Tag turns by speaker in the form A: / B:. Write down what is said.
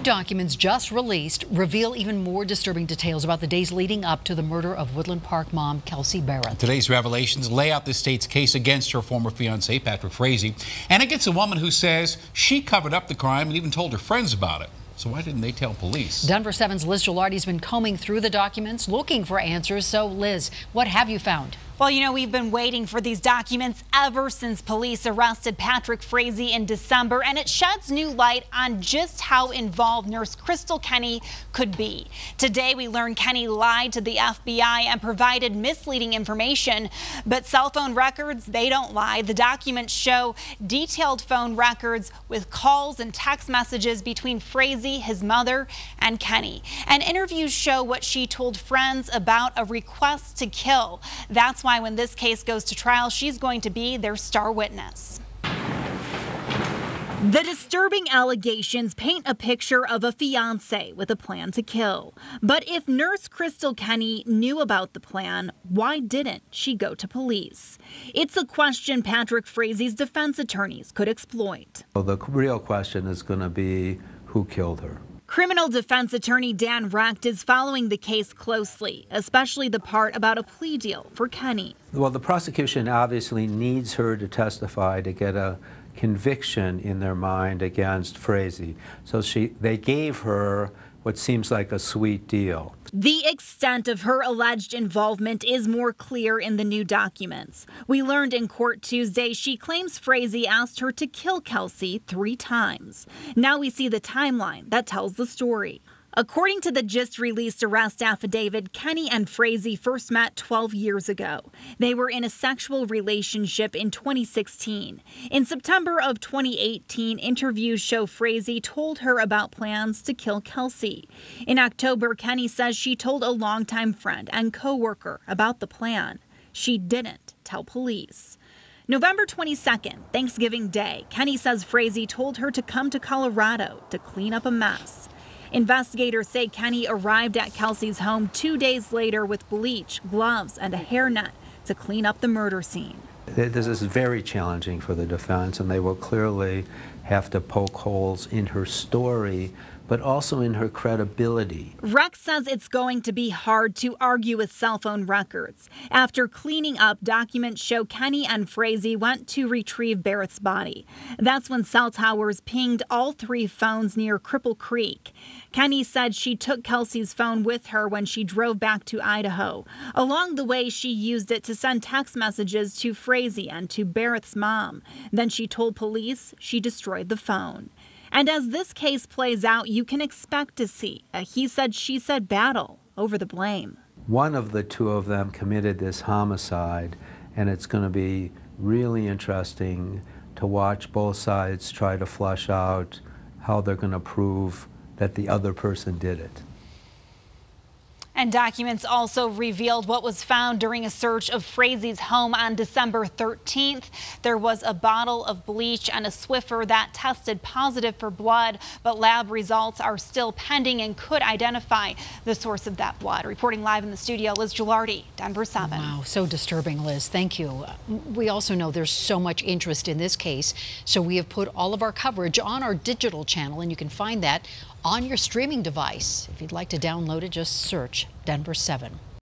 A: documents just released reveal even more disturbing details about the days leading up to the murder of Woodland Park mom Kelsey Berreth.
B: Today's revelations lay out the state's case against her former fiancé, Patrick Frazee, and against a woman who says she covered up the crime and even told her friends about it. So why didn't they tell police?
A: Denver 7's Liz Gilardi's been combing through the documents looking for answers. So Liz, what have you found?
C: Well, you know, we've been waiting for these documents ever since police arrested Patrick Frazee in December, and it sheds new light on just how involved nurse Crystal Kenny could be. Today, we learned Kenny lied to the FBI and provided misleading information, but cell phone records, they don't lie. The documents show detailed phone records with calls and text messages between Frazee, his mother, and Kenny. And interviews show what she told friends about a request to kill. That's why when this case goes to trial, she's going to be their star witness. The disturbing allegations paint a picture of a fiancé with a plan to kill. But if nurse Crystal Kenny knew about the plan, why didn't she go to police? It's a question Patrick Frazee's defense attorneys could exploit.
D: Well, the real question is going to be who killed her.
C: Criminal defense attorney Dan Recht is following the case closely, especially the part about a plea deal for Kenny.
D: Well, the prosecution obviously needs her to testify to get a conviction in their mind against Frazee. So they gave her what seems like a sweet deal.
C: The extent of her alleged involvement is more clear in the new documents. We learned in court Tuesday she claims Frazee asked her to kill Kelsey 3 times. Now we see the timeline that tells the story. According to the just-released arrest affidavit, Kenny and Frazee first met 12 years ago. They were in a sexual relationship in 2016. In September of 2018, interviews show Frazee told her about plans to kill Kelsey. In October, Kenny says she told a longtime friend and co-worker about the plan. She didn't tell police. November 22nd, Thanksgiving Day, Kenny says Frazee told her to come to Colorado to clean up a mess. Investigators say Kenny arrived at Kelsey's home 2 days later with bleach, gloves, and a hairnet to clean up the murder scene.
D: This is very challenging for the defense, and they will clearly have to poke holes in her story, but also in her credibility.
C: Rex says it's going to be hard to argue with cell phone records. After cleaning up, documents show Kenny and Frazee went to retrieve Berreth's body. That's when cell towers pinged all 3 phones near Cripple Creek. Kenny said she took Kelsey's phone with her when she drove back to Idaho. Along the way, she used it to send text messages to Frazee and to Berreth's mom. Then she told police she destroyed the phone. And as this case plays out, you can expect to see a he-said-she-said battle over the blame.
D: One of the 2 of them committed this homicide, and it's going to be really interesting to watch both sides try to flush out how they're going to prove that the other person did it.
C: And documents also revealed what was found during a search of Frazee's home on December 13th. There was a bottle of bleach and a Swiffer that tested positive for blood, but lab results are still pending and could identify the source of that blood. Reporting live in the studio, Liz Gilardi, Denver 7.
A: Wow, so disturbing, Liz. Thank you. We also know there's so much interest in this case, so we have put all of our coverage on our digital channel, and you can find that on your streaming device. If you'd like to download it, just search Denver 7.